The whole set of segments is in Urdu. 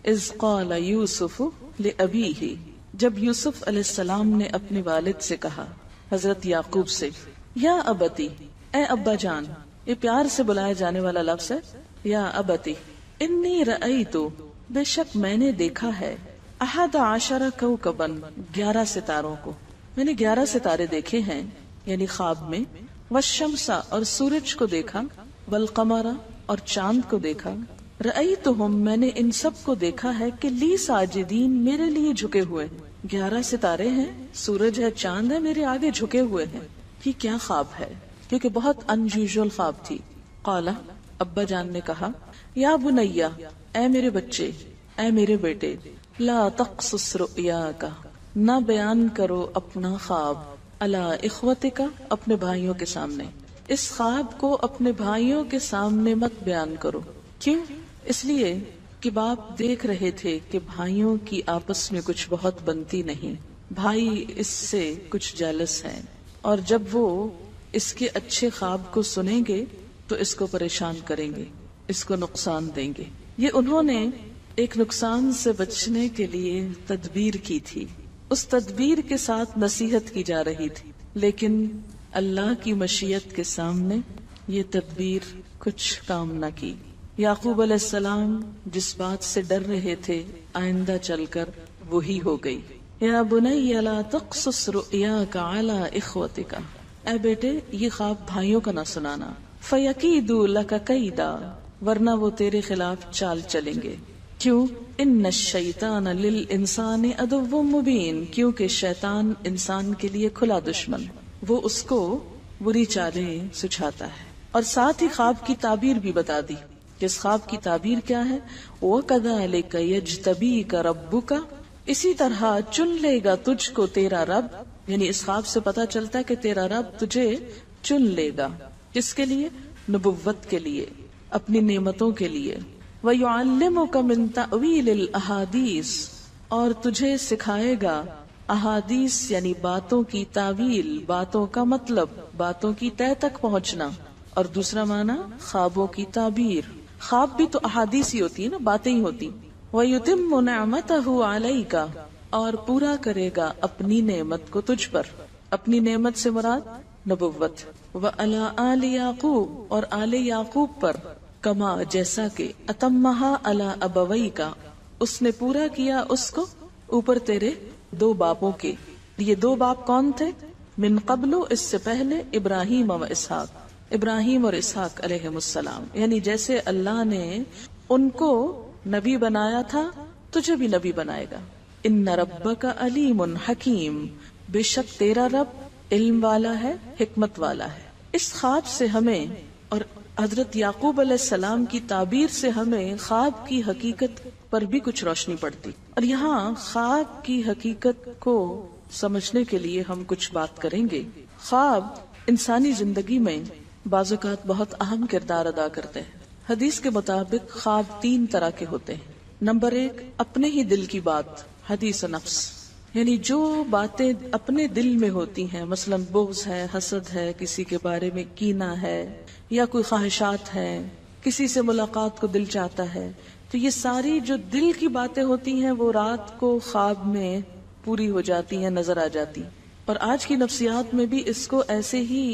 اذ قال یوسف لأبیہ، جب یوسف علیہ السلام نے اپنے والد سے کہا، حضرت یعقوب سے، یا ابتی، اے ابا جان، یہ پیار سے بلائے جانے والا لفظ ہے، یا ابتی، انی رأیت، بے شک میں نے دیکھا ہے، 11 کوكبا، 11 ستاروں کو، میں نے 11 ستارے دیکھے ہیں، یعنی خواب میں، والشمس، اور سورج کو دیکھا، والقمر، اور چاند کو دیکھا، رأیتہم، میں نے ان سب کو دیکھا ہے کہ لی ساجدین، میرے لیے جھکے ہوئے ہیں، 11 ستارے ہیں، سورج ہے، چاند ہے، میرے آگے جھکے ہوئے ہیں، یہ کیا خواب ہے؟ کیونکہ بہت انیوژل خواب تھی۔ قالا، ابا جان نے کہا، یا بنیا، اے میرے بچے، اے میرے بیٹے، لا تقصص رؤیاک، نہ بیان کرو اپنا خواب، علی اخوتک، اپنے بھائیوں کے سامنے، اس خواب کو اپنے بھائیوں کے سامنے مت بیان کرو۔ کیوں؟ اس لیے کہ باپ دیکھ رہے تھے کہ بھائیوں کی آپس میں کچھ بہت بنتی نہیں، بھائی اس سے کچھ جیلس ہیں، اور جب وہ اس کے اچھے خواب کو سنیں گے تو اس کو پریشان کریں گے، اس کو نقصان دیں گے۔ یہ انہوں نے ایک نقصان سے بچنے کے لیے تدبیر کی تھی، اس تدبیر کے ساتھ نصیحت کی جا رہی تھی، لیکن اللہ کی مشیت کے سامنے یہ تدبیر کچھ کام نہ کی۔ یعقوب علیہ السلام جس بات سے ڈر رہے تھے آئندہ چل کر وہی ہو گئی۔ یا بنی لا تقصص رؤیاک علی اخوتک، اے بیٹے یہ خواب بھائیوں کا نہ سنانا، فیکیدوا لک کیدا، ورنہ وہ تیرے خلاف چال چلیں گے۔ کیوں؟ ان الشیطان للانسان عدو مبین، کیونکہ شیطان انسان کے لیے کھلا دشمن، وہ اس کو بری چالیں سجھاتا ہے۔ اور ساتھ ہی خواب کی تعبیر بھی بتا دی، اس خواب کی تعبیر کیا ہے؟ وَكَذَلِكَ يَجْتَبِيكَ رَبُّكَ، اسی طرح چن لے گا تجھ کو تیرا رب، یعنی اس خواب سے پتا چلتا ہے کہ تیرا رب تجھے چن لے گا، کس کے لیے؟ نبوت کے لیے، اپنی نعمتوں کے لیے۔ وَيُعَلِّمُكَ مِن تَأْوِيلِ الْأَحَادِيثِ، اور تجھے سکھائے گا احادیث یعنی باتوں کی تعویل، باتوں کا مطلب، باتوں کی تہ تک پہنچنا، اور دوسرا معنی خوابوں کی تعبیر۔ خواب بھی تو احادیث ہی ہوتی ہے نا، باتیں ہی ہوتی۔ وَيُتِمُّ نِعْمَتَهُ عَلَيْكَ، اور پورا کرے گا اپنی نعمت کو تجھ پر، اپنی نعمت سے مراد نبوت۔ وَعَلَىٰ آلِ یعقوب، اور آل یعقوب پر، کما جیسا کہ، أَتَمَّهَا عَلَىٰ أَبَوَيْكَ، اس نے پورا کیا اس کو اوپر تیرے 2 باپوں کے۔ یہ 2 باپ کون تھے؟ من قبل، اس سے پہلے، ابراہیم و اسحاق، ابراہیم اور اسحاق علیہم السلام، یعنی جیسے اللہ نے ان کو نبی بنایا تھا تجھے بھی نبی بنائے گا۔ ان ربک علیم حکیم، بے شک تیرا رب علم والا ہے، حکمت والا ہے۔ اس خواب سے ہمیں، اور حضرت یعقوب علیہ السلام کی تعبیر سے ہمیں خواب کی حقیقت پر بھی کچھ روشنی پڑتی۔ اور یہاں خواب کی حقیقت کو سمجھنے کے لیے ہم کچھ بات کریں گے۔ خواب انسانی زندگی میں بعض اوقات بہت اہم کردار ادا کرتے ہیں۔ حدیث کے مطابق خواب 3 طرح کے ہوتے ہیں۔ نمبر 1، اپنے ہی دل کی بات، حدیث نفس، یعنی جو باتیں اپنے دل میں ہوتی ہیں، مثلا بغض ہے، حسد ہے، کسی کے بارے میں کینہ ہے، یا کوئی خواہشات ہیں، کسی سے ملاقات کو دل چاہتا ہے، تو یہ ساری جو دل کی باتیں ہوتی ہیں وہ رات کو خواب میں پوری ہو جاتی ہیں، نظر آ جاتی۔ اور آج کی نفسیات میں بھی اس کو ایسے ہی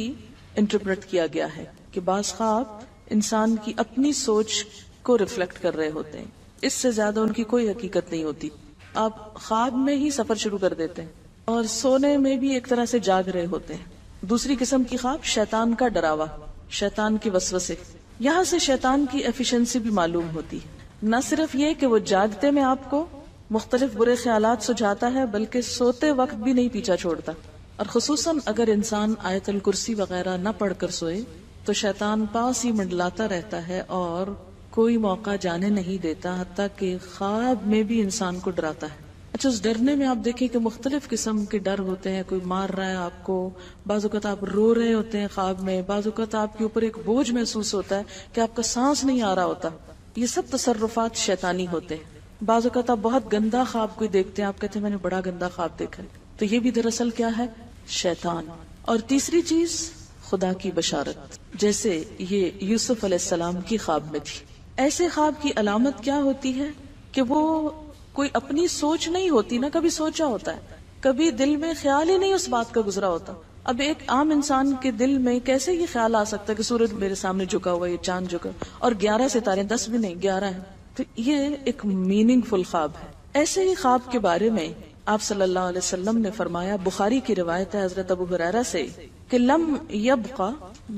انٹرپریٹ کیا گیا ہے کہ بعض خواب انسان کی اپنی سوچ کو ریفلیکٹ کر رہے ہوتے ہیں، اس سے زیادہ ان کی کوئی حقیقت نہیں ہوتی۔ آپ خواب میں ہی سفر شروع کر دیتے ہیں اور سونے میں بھی ایک طرح سے جاگ رہے ہوتے ہیں۔ دوسری قسم کی خواب شیطان کا ڈراوا، شیطان کے وسوسے، یہاں سے شیطان کی ایفیشنسی بھی معلوم ہوتی ہے۔ نہ صرف یہ کہ وہ جاگتے میں آپ کو مختلف برے خیالات سجھاتا ہے، بلکہ سوتے وقت بھی نہیں پیچھا چھوڑتا۔ اور خصوصاً اگر انسان آیت الکرسی وغیرہ نہ پڑھ کر سوئے تو شیطان پاس ہی منڈلاتا رہتا ہے اور کوئی موقع جانے نہیں دیتا، حتیٰ کہ خواب میں بھی انسان کو ڈراتا ہے۔ اچھا، اس ڈرنے میں آپ دیکھیں کہ مختلف قسم کے ڈر ہوتے ہیں، کوئی مار رہا ہے آپ کو، بعض اوقات آپ رو رہے ہوتے ہیں خواب میں، بعض اوقات آپ کے اوپر ایک بوجھ محسوس ہوتا ہے کہ آپ کا سانس نہیں آ رہا ہوتا۔ یہ سب تصرفات شیطانی ہوتے ہیں۔ بعض اوقات آپ بہت گندا خواب کوئی دیکھتے ہیں، آپ کہتے ہیں میں نے بڑا گندا خواب دیکھا ہے، تو یہ بھی دراصل کیا ہے؟ شیطان۔ اور تیسری چیز خدا کی بشارت، جیسے یہ یوسف علیہ السلام کی خواب میں تھی۔ ایسے خواب کی علامت کیا ہوتی ہے کہ وہ کوئی اپنی سوچ نہیں ہوتی نا، کبھی سوچا ہوتا ہے، کبھی دل میں خیال ہی نہیں اس بات کا گزرا ہوتا. اب ایک عام انسان کے دل میں کیسے یہ خیال آ سکتا ہے کہ سورج میرے سامنے جھکا ہوا ہے، یہ چاند جھکا، اور 11 ستارے، 10 بھی نہیں 11 ہیں. تو یہ ایک میننگ فل خواب ہے. ایسے ہی خواب کے بارے میں آپ صلی اللہ علیہ وسلم نے فرمایا، بخاری کی روایت ہے حضرت ابو ہریرہ سے کہ لم یبق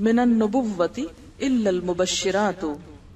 من النبوۃ الا المبشرات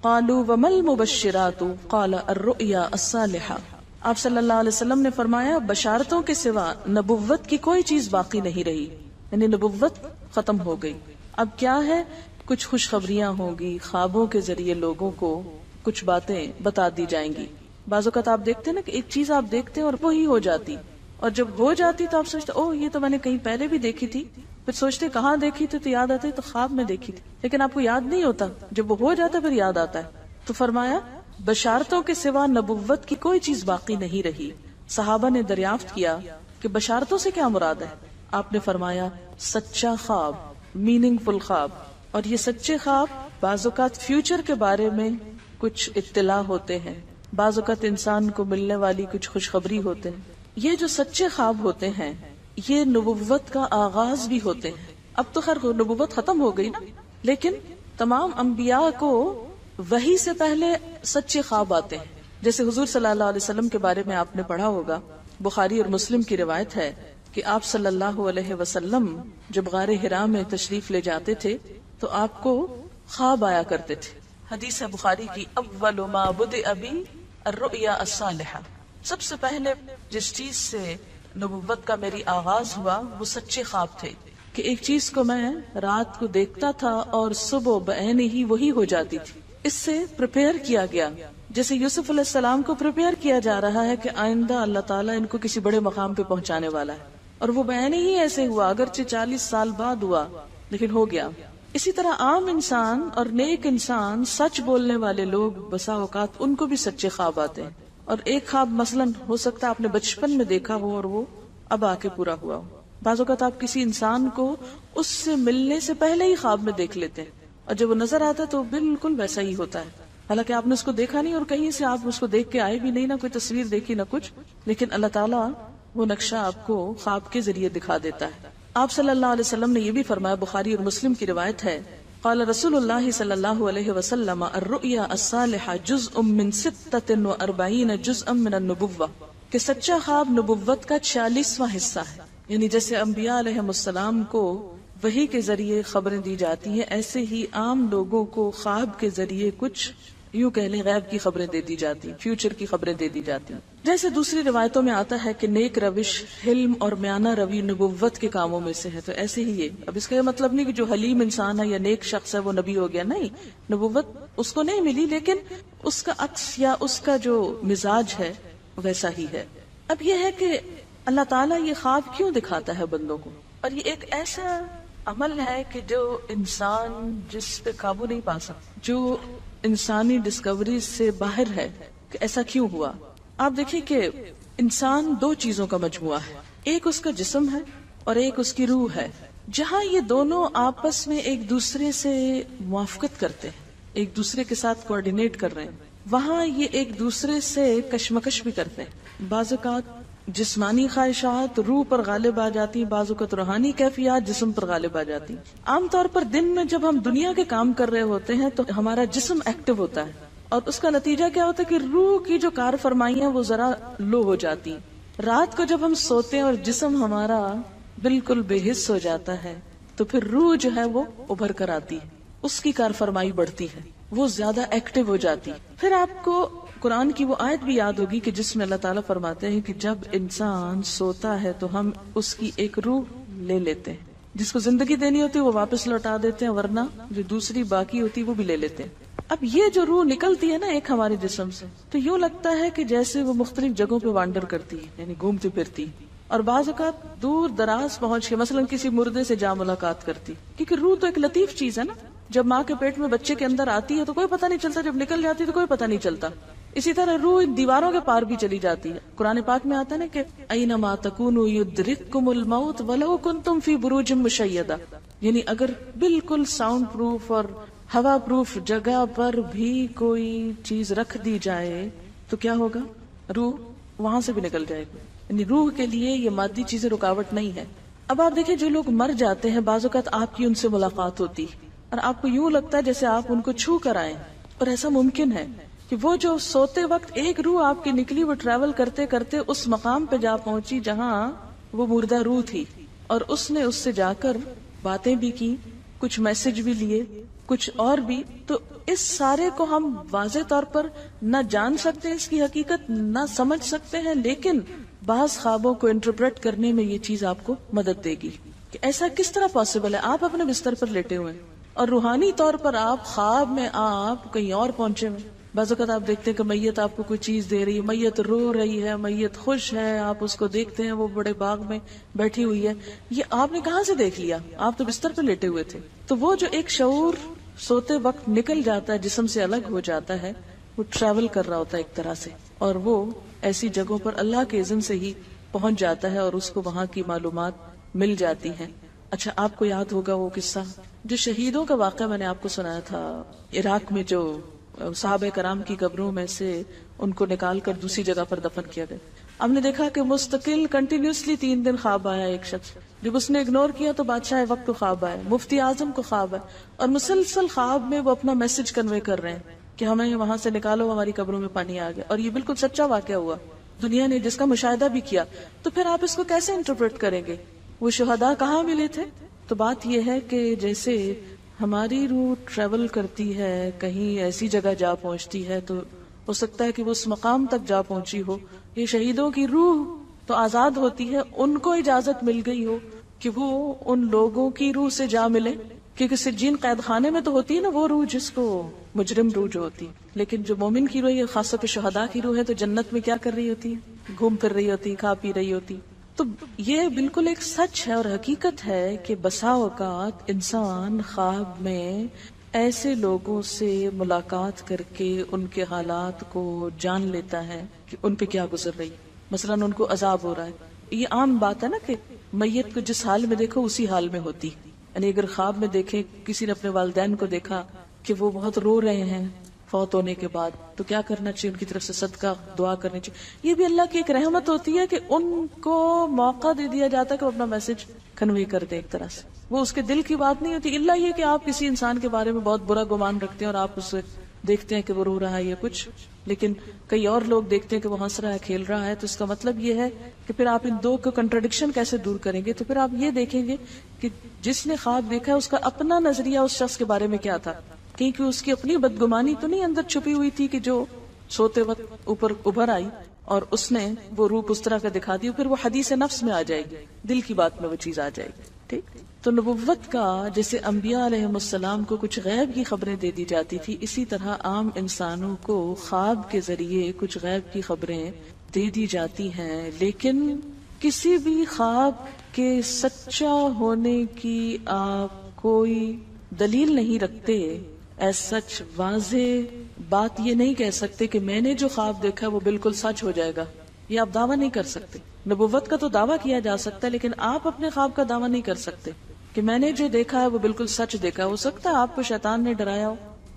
قالوا وما المبشرات قال الرؤیا الصالحہ. آپ صلی اللہ علیہ وسلم نے فرمایا بشارتوں کے سوا نبوت کی کوئی چیز باقی نہیں رہی، یعنی نبوت ختم ہو گئی. اب کیا ہے، کچھ خوشخبریاں ہوں گی، خوابوں کے ذریعے لوگوں کو کچھ باتیں بتا دی جائیں گی. بعض اوقات آپ دیکھتے ہیں نا کہ ایک چیز آپ دیکھتے ہیں اور وہی ہو جاتی، اور جب ہو جاتی تو آپ سوچتے اوہ یہ تو میں نے کہیں پہلے بھی دیکھی تھی، پھر سوچتے کہاں دیکھی تھی تو یاد آتی تو خواب میں دیکھی تھی، لیکن آپ کو یاد نہیں ہوتا. جب وہ ہو جاتا پھر یاد آتا ہے. تو فرمایا بشارتوں کے سوا نبوت کی کوئی چیز باقی نہیں رہی. صحابہ نے دریافت کیا کہ بشارتوں سے کیا مراد ہے؟ آپ نے فرمایا سچا خواب، میننگ فل خواب. اور یہ سچے خواب بعض اوقات فیوچر کے بارے میں کچھ اطلاع ہوتے ہیں، بعض اوقات انسان کو ملنے والی کچھ خوشخبری ہوتے ہیں. یہ جو سچے خواب ہوتے ہیں یہ نبوت کا آغاز بھی ہوتے ہیں. اب تو خیر نبوت ختم ہو گئی نا، لیکن تمام انبیاء کو وحی سے پہلے سچے خواب آتے ہیں. جیسے حضور صلی اللہ علیہ وسلم کے بارے میں آپ نے پڑھا ہوگا، بخاری اور مسلم کی روایت ہے کہ آپ صلی اللہ علیہ وسلم جب غار حرا میں تشریف لے جاتے تھے تو آپ کو خواب آیا کرتے تھے. حدیث ہے بخاری کی، اول ما بدأ بی الرؤیا الصالحہ، سب سے پہلے جس چیز سے نبوت کا میری آغاز ہوا وہ سچے خواب تھے کہ ایک چیز کو میں رات کو دیکھتا تھا اور صبح بعین ہی وہی ہو جاتی تھی. اس سے پریپیئر کیا گیا، جیسے یوسف علیہ السلام کو پریپیئر کیا جا رہا ہے کہ آئندہ اللہ تعالیٰ ان کو کسی بڑے مقام پہ پہنچانے والا ہے، اور وہ بعین ہی ایسے ہوا، اگرچہ 40 سال بعد ہوا لیکن ہو گیا. اسی طرح عام انسان اور نیک انسان، سچ بولنے والے لوگ بسا اوقات ان کو بھی سچے خواب آتے ہیں. اور ایک خواب مثلاً ہو سکتا ہے آپ نے بچپن میں دیکھا ہو اور وہ اب آ کے پورا ہوا ہو. بعض اوقات آپ کسی انسان کو اس سے ملنے سے پہلے ہی خواب میں دیکھ لیتے ہیں، اور جب وہ نظر آتا ہے تو بالکل ویسا ہی ہوتا ہے، حالانکہ آپ نے اس کو دیکھا نہیں اور کہیں سے آپ اس کو دیکھ کے آئے بھی نہیں، نہ کوئی تصویر دیکھی نہ کچھ، لیکن اللہ تعالیٰ وہ نقشہ آپ کو خواب کے ذریعے دکھا دیتا ہے. آپ صلی اللہ علیہ وسلم نے یہ بھی فرمایا، بخاری اور مسلم کی روایت ہے، قال رسول اللہ صلی اللہ علیہ وسلم الرؤیا الصالحہ جزء من 46 جزءا من النبوہ، کہ سچا خواب نبوت کا 46واں حصہ ہے. یعنی جیسے انبیاء علیہ السلام کو وحی کے ذریعے خبریں دی جاتی ہیں، ایسے ہی عام لوگوں کو خواب کے ذریعے کچھ یوں کہہ لیں غیب کی خبریں دے دی جاتی، فیوچر کی خبریں دے دی جاتی. جیسے دوسری روایتوں میں آتا ہے کہ نیک روش، حلم اور میانہ روی نبوت کے کاموں میں سے ہے، تو ایسے ہی یہ. اب اس کا یہ مطلب نہیں کہ جو حلیم انسان ہے یا نیک شخص ہے وہ نبی ہو گیا، نہیں، نبوت اس کو نہیں ملی، لیکن اس کا عکس یا اس کا جو مزاج ہے ویسا ہی ہے. اب یہ ہے کہ اللہ تعالیٰ یہ خواب کیوں دکھاتا ہے بندوں کو، اور یہ ایک ایسا عمل ہے کہ جو انسان جس پہ قابو نہیں پا سکتا، جو انسانی ڈسکوری سے باہر ہے کہ ایسا کیوں ہوا. آپ دیکھیں کہ انسان دو چیزوں کا مجموعہ ہے، ایک اس کا جسم ہے اور ایک اس کی روح ہے. جہاں یہ دونوں آپس میں ایک دوسرے سے موافقت کرتے ہیں، ایک دوسرے کے ساتھ کوآرڈینیٹ کر رہے ہیں، وہاں یہ ایک دوسرے سے کشمکش بھی کرتے ہیں. بعض اوقات جسمانی خواہشات روح پر غالب آ جاتی، بعض اوقات روحانی کیفیات جسم پر غالب آ جاتی. عام طور پر دن میں جب ہم دنیا کے کام کر رہے ہوتے ہیں تو ہمارا جسم ایکٹیو ہوتا ہے، اور اس کا نتیجہ کیا ہوتا ہے کہ روح کی جو کار فرمائی ہیں وہ ذرا لو ہو جاتی. رات کو جب ہم سوتے ہیں اور جسم ہمارا بالکل بے حس ہو جاتا ہے تو پھر روح جو ہے وہ ابھر کر آتی ہے، اس کی کار فرمائی بڑھتی ہے، وہ زیادہ ایکٹیو ہو جاتی. پھر آپ کو قرآن کی وہ آیت بھی یاد ہوگی کہ جس میں اللہ تعالیٰ فرماتے ہیں کہ جب انسان سوتا ہے تو ہم اس کی ایک روح لے لیتے ہیں، جس کو زندگی دینی ہوتی ہے وہ واپس لوٹا دیتے ہیں، ورنہ جو دوسری باقی ہوتی ہے وہ بھی لے لیتے ہیں. اب یہ جو روح نکلتی ہے نا ایک ہمارے جسم سے، تو یوں لگتا ہے کہ جیسے وہ مختلف جگہوں پہ وانڈر کرتی ہے، یعنی گھومتی پھرتی، اور بعض اوقات دور دراز پہنچ کے مثلا کسی مردے سے جا ملاقات کرتی، کیونکہ روح تو ایک لطیف چیز ہے نا. جب ماں کے پیٹ میں بچے کے اندر آتی ہے تو کوئی پتہ نہیں چلتا، جب نکل جاتی ہے تو کوئی پتہ نہیں چلتا. اسی طرح روح دیواروں کے پار بھی چلی جاتی ہے. قرآن پاک میں آتا ہے نا کہ اینما تکونوا یدرککم الموت ولو کنتم فی بروج مشیدہ، یعنی اگر بالکل ساؤنڈ پروف اور ہوا پروف جگہ پر بھی کوئی چیز رکھ دی جائے تو کیا ہوگا؟ روح وہاں سے بھی نکل جائے گی. یعنی روح کے لیے یہ مادی چیزیں رکاوٹ نہیں ہے. اب آپ دیکھیں جو لوگ مر جاتے ہیں بعض اوقات آپ کی ان سے ملاقات ہوتی اور آپ کو یوں لگتا ہے جیسے آپ ان کو چھو کر آئیں، اور ایسا ممکن ہے کہ وہ جو سوتے وقت ایک روح آپ کی نکلی وہ ٹریول کرتے کرتے اس مقام پہ جا پہنچی جہاں وہ مردہ روح تھی، اور اس نے اس سے جا کر باتیں بھی کی، کچھ میسج بھی لیے، کچھ اور بھی. تو اس سارے کو ہم واضح طور پر نہ جان سکتے اس کی حقیقت، نہ سمجھ سکتے ہیں، لیکن بعض خوابوں کو انٹرپریٹ کرنے میں یہ چیز آپ کو مدد دے گی کہ ایسا کس طرح پاسبل ہے. آپ اپنے بستر پر لیٹے ہوئے ہیں اور روحانی طور پر آپ خواب میں آپ کہیں اور پہنچے ہوئے. بعض اوقات آپ دیکھتے ہیں کہ میت آپ کو کوئی چیز دے رہی ہے، میت رو رہی ہے، میت خوش ہے، آپ اس کو دیکھتے ہیں وہ بڑے باغ میں بیٹھی ہوئی ہے. یہ آپ نے کہاں سے دیکھ لیا؟ آپ تو بستر پہ لیٹے ہوئے تھے. تو وہ جو ایک شعور سوتے وقت نکل جاتا ہے، جسم سے الگ ہو جاتا ہے، وہ ٹریول کر رہا ہوتا ہے ایک طرح سے، اور وہ ایسی جگہوں پر اللہ کے اذن سے ہی پہنچ جاتا ہے اور اس کو وہاں کی معلومات مل جاتی ہیں. اچھا، آپ کو یاد ہوگا وہ قصہ جو شہیدوں کا واقعہ میں نے آپ کو سنایا تھا، عراق میں جو صحابہ کرام کی قبروں میں سے ان کو نکال کر دوسری جگہ پر دفن کیا گیا. ہم نے دیکھا کہ مستقل کنٹینیوسلی 3 دن خواب آیا ایک شخص، جب اس نے اگنور کیا تو بادشاہ وقت کو خواب آیا، مفتی اعظم کو خواب ہے، اور مسلسل خواب میں وہ اپنا میسج کنوے کر رہے ہیں کہ ہمیں وہاں سے نکالو، ہماری قبروں میں پانی آ گیا. اور یہ بالکل سچا واقعہ ہوا، دنیا نے جس کا مشاہدہ بھی کیا. تو پھر آپ اس کو کیسے انٹرپریٹ کریں گے؟ وہ شہداء کہاں ملے تھے؟ تو بات یہ ہے کہ جیسے ہماری روح ٹریول کرتی ہے، کہیں ایسی جگہ جا پہنچتی ہے، تو ہو سکتا ہے کہ وہ اس مقام تک جا پہنچی ہو. یہ شہیدوں کی روح تو آزاد ہوتی ہے، ان کو اجازت مل گئی ہو کہ وہ ان لوگوں کی روح سے جا ملے، کیونکہ سجین قید خانے میں تو ہوتی ہے نا وہ روح جس کو مجرم روح جو ہوتی، لیکن جو مومن کی روح ہے، خاص طور پہ شہداء کی روح ہے، تو جنت میں کیا کر رہی ہوتی ہے؟ گھوم پھر رہی ہوتی، کھا پی رہی ہوتی. تو یہ بالکل ایک سچ ہے اور حقیقت ہے کہ بسا اوقات انسان خواب میں ایسے لوگوں سے ملاقات کر کے ان کے حالات کو جان لیتا ہے کہ ان پہ کیا گزر رہی. مثلا ان کو عذاب ہو رہا ہے. یہ عام بات ہے نا کہ میت کو جس حال میں دیکھو اسی حال میں ہوتی. یعنی اگر خواب میں دیکھیں کسی نے اپنے والدین کو دیکھا کہ وہ بہت رو رہے ہیں فوت ہونے کے بعد، تو کیا کرنا چاہیے؟ ان کی طرف سے صدقہ دعا کرنی چاہیے. یہ بھی اللہ کی ایک رحمت ہوتی ہے کہ ان کو موقع دے دیا جاتا ہے کہ وہ اپنا میسج کنوے کر دیں ایک طرح سے. وہ اس کے دل کی بات نہیں ہوتی، اللہ یہ کہ آپ کسی انسان کے بارے میں بہت برا گمان رکھتے ہیں اور آپ اسے دیکھتے ہیں کہ وہ رو رہا ہے یا کچھ، لیکن کئی اور لوگ دیکھتے ہیں کہ وہ ہنس رہا ہے، کھیل رہا ہے. تو اس کا مطلب یہ ہے کہ پھر آپ ان دو کو کنٹرڈکشن کیسے دور کریں گے؟ تو پھر آپ یہ دیکھیں گے کہ جس نے خواب دیکھا ہے اس کا اپنا نظریہ اس شخص کے بارے میں کیا تھا، کیونکہ اس کی اپنی بدگمانی تو نہیں اندر چھپی ہوئی تھی کہ جو سوتے وقت اوپر ابھر آئی اور اس نے وہ روپ اس طرح کا دکھا دی. پھر وہ حدیث نفس میں آ جائے گی، دل کی بات میں وہ چیز آ جائے گی. ٹھیک، تو نبوت کا جیسے انبیاء علیہ السلام کو کچھ غیب کی خبریں دے دی جاتی تھی، اسی طرح عام انسانوں کو خواب کے ذریعے کچھ غیب کی خبریں دے دی جاتی ہیں. لیکن کسی بھی خواب کے سچا ہونے کی آپ کوئی دلیل نہیں رکھتے. ایز سچ واضح بات یہ نہیں کہہ سکتے کہ میں نے جو خواب دیکھا وہ بالکل سچ ہو جائے گا، یہ آپ دعویٰ نہیں کر سکتے. نبوت کا تو دعویٰ کیا جا سکتا ہے، لیکن آپ اپنے خواب کا دعویٰ نہیں کر سکتے کہ میں نے جو دیکھا ہے وہ بالکل سچ دیکھا. ہو سکتا ہے آپ کو شیطان نے ڈرایا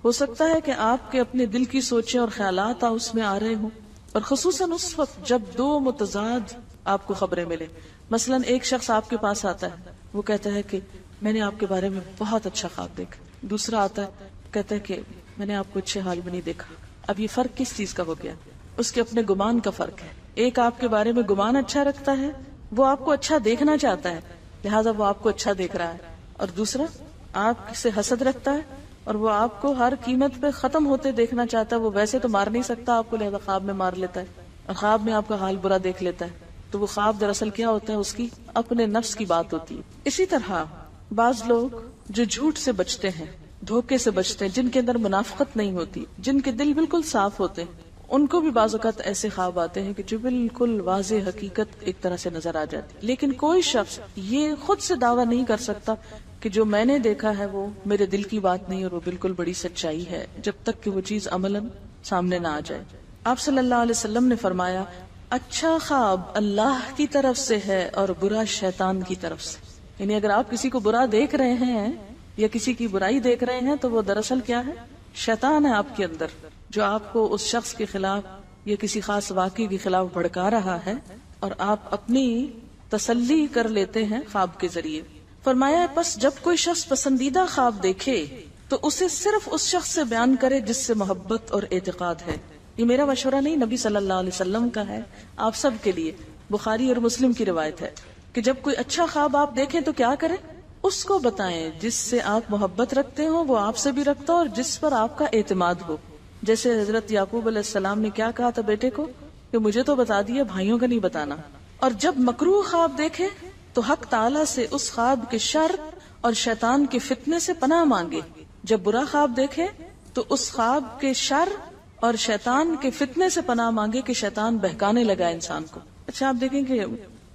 ہو سکتا ہے کہ آپ کے اپنے دل کی سوچیں اور خیالات اس میں آ رہے ہوں، اور خصوصاً اس وقت جب دو متضاد آپ کو خبریں ملے. مثلاً ایک شخص آپ کے پاس آتا ہے، وہ کہتا ہے کہ میں نے آپ کے بارے میں بہت اچھا خواب دیکھا. دوسرا آتا ہے کہتا ہے کہ میں نے آپ کو اچھے حال میں نہیں دیکھا. اب یہ فرق کس چیز کا ہو گیا؟ اس کے اپنے گمان کا فرق ہے. ایک آپ کے بارے میں گمان اچھا رکھتا ہے، وہ آپ کو اچھا دیکھنا چاہتا ہے لہٰذا وہ آپ کو اچھا دیکھ رہا ہے، اور دوسرا آپ سے حسد رکھتا ہے اور وہ آپ کو ہر قیمت پہ ختم ہوتے دیکھنا چاہتا ہے. وہ ویسے تو مار نہیں سکتا آپ کو، لہذا خواب میں مار لیتا ہے اور خواب میں آپ کا حال برا دیکھ لیتا ہے. تو وہ خواب دراصل کیا ہوتا ہے؟ اس کی اپنے نفس کی بات ہوتی ہے. اسی طرح بعض لوگ جو جھوٹ سے بچتے ہیں، دھوکے سے بچتے ہیں، جن کے اندر منافقت نہیں ہوتی، جن کے دل بالکل صاف ہوتے ہیں، ان کو بھی بعض اوقات ایسے خواب آتے ہیں کہ جو بالکل واضح حقیقت ایک طرح سے نظر آ جاتی. لیکن کوئی شخص یہ خود سے دعویٰ نہیں کر سکتا کہ جو میں نے دیکھا ہے وہ میرے دل کی بات نہیں اور وہ بالکل بڑی سچائی ہے، جب تک کہ وہ چیز عملاً سامنے نہ آ جائے. آپ صلی اللہ علیہ وسلم نے فرمایا اچھا خواب اللہ کی طرف سے ہے اور برا شیطان کی طرف سے. یعنی اگر آپ کسی کو برا دیکھ رہے ہیں یا کسی کی برائی دیکھ رہے ہیں تو وہ دراصل کیا ہے؟ شیطان ہے آپ کے اندر، جو آپ کو اس شخص کے خلاف یہ کسی خاص واقعے کے خلاف بھڑکا رہا ہے اور آپ اپنی تسلی کر لیتے ہیں خواب کے ذریعے. فرمایا پس جب کوئی شخص پسندیدہ خواب دیکھے تو اسے صرف اس شخص سے بیان کرے جس سے محبت اور اعتقاد ہے. یہ میرا مشورہ نہیں، نبی صلی اللہ علیہ وسلم کا ہے آپ سب کے لیے. بخاری اور مسلم کی روایت ہے کہ جب کوئی اچھا خواب آپ دیکھیں تو کیا کریں؟ اس کو بتائیں جس سے آپ محبت رکھتے ہو، وہ آپ سے بھی رکھتا ہو اور جس پر آپ کا اعتماد ہو. جیسے حضرت یعقوب علیہ السلام نے کیا کہا تھا بیٹے کو کہ مجھے تو بتا دیا، بھائیوں کا نہیں بتانا. اور جب مکروہ خواب دیکھے تو حق تعالیٰ سے اس خواب کے شر اور شیطان کے فتنے سے پناہ مانگے. جب برا خواب دیکھے تو اس خواب کے شر اور شیطان کے فتنے سے پناہ مانگے کہ شیطان بہکانے لگا انسان کو. اچھا آپ دیکھیں کہ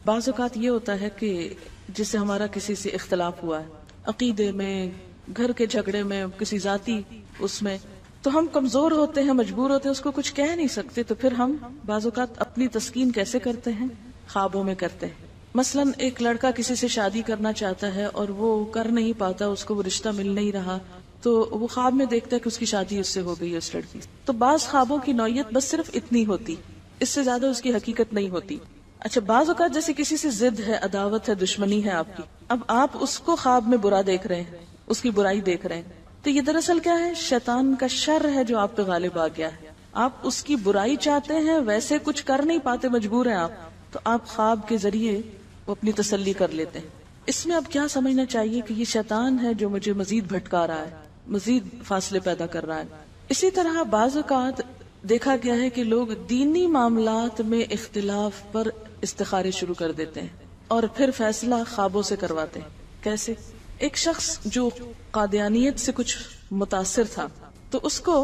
بعض اوقات یہ ہوتا ہے کہ جس سے ہمارا کسی سے اختلاف ہوا ہے، عقیدے میں، گھر کے جھگڑے میں، کسی ذاتی اس میں، تو ہم کمزور ہوتے ہیں، مجبور ہوتے ہیں، اس کو کچھ کہہ نہیں سکتے. تو پھر ہم بعض اوقات اپنی تسکین کیسے کرتے ہیں؟ خوابوں میں کرتے ہیں. مثلا ایک لڑکا کسی سے شادی کرنا چاہتا ہے اور وہ کر نہیں پاتا، اس کو وہ رشتہ مل نہیں رہا، تو وہ خواب میں دیکھتا ہے کہ اس کی شادی اس سے ہو گئی اس لڑکی سے. تو بعض خوابوں کی نوعیت بس صرف اتنی ہوتی، اس سے زیادہ اس کی حقیقت نہیں ہوتی. اچھا بعض اوقات جیسے کسی سے ضد ہے، عداوت ہے، دشمنی ہے آپ کی، اب آپ اس کو خواب میں برا دیکھ رہے ہیں، اس کی برائی دیکھ رہے ہیں، تو یہ دراصل کیا ہے؟ شیطان کا شر ہے جو آپ پہ غالب آ گیا ہے. آپ اس کی برائی چاہتے ہیں، ویسے کچھ کر نہیں پاتے، مجبور ہیں آپ، تو آپ خواب کے ذریعے وہ اپنی تسلی کر لیتے ہیں. اس میں اب کیا سمجھنا چاہیے کہ یہ شیطان ہے جو مجھے مزید بھٹکا رہا ہے، مزید فاصلے پیدا کر رہا ہے. اسی طرح بعض اوقات دیکھا گیا ہے کہ لوگ دینی معاملات میں اختلاف پر استخارے شروع کر دیتے ہیں اور پھر فیصلہ خوابوں سے کرواتے ہیں. کیسے؟ ایک شخص جو قادیانیت سے کچھ متاثر تھا تو اس کو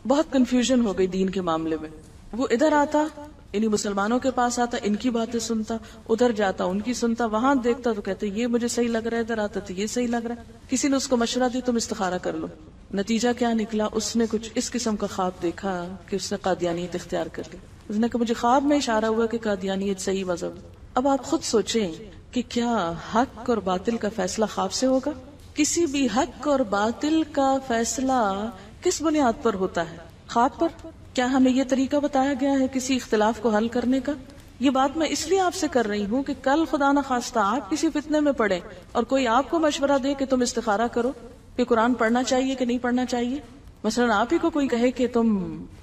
بہت کنفیوژن ہو گئی دین کے معاملے میں. وہ ادھر آتا، یعنی مسلمانوں کے پاس آتا، ان کی باتیں سنتا، ادھر جاتا ان کی سنتا، وہاں دیکھتا تو کہتے یہ مجھے صحیح لگ رہا ہے، ادھر آتا تو یہ صحیح لگ رہا ہے. کسی نے اس کو مشورہ دی تم استخارہ کر لو. نتیجہ کیا نکلا؟ اس نے کچھ اس قسم کا خواب دیکھا کہ اس نے قادیانیت اختیار کر لی. اس نے کہا مجھے خواب میں اشارہ ہوا کہ قادیانیت صحیح مذہب. اب آپ خود سوچیں کہ کیا حق اور باطل کا فیصلہ خواب سے ہوگا؟ کسی بھی حق اور باطل کا فیصلہ کس بنیاد پر ہوتا ہے؟ خواب پر. کیا ہمیں یہ طریقہ بتایا گیا ہے کسی اختلاف کو حل کرنے کا؟ یہ بات میں اس لیے آپ سے کر رہی ہوں کہ کل خدا نہ خواستہ آپ کسی فتنے میں پڑے اور کوئی آپ کو مشورہ دے کہ تم استخارہ کرو کہ قرآن پڑھنا چاہیے کہ نہیں پڑھنا چاہیے. مثلا آپ ہی کو کوئی کہے کہ تم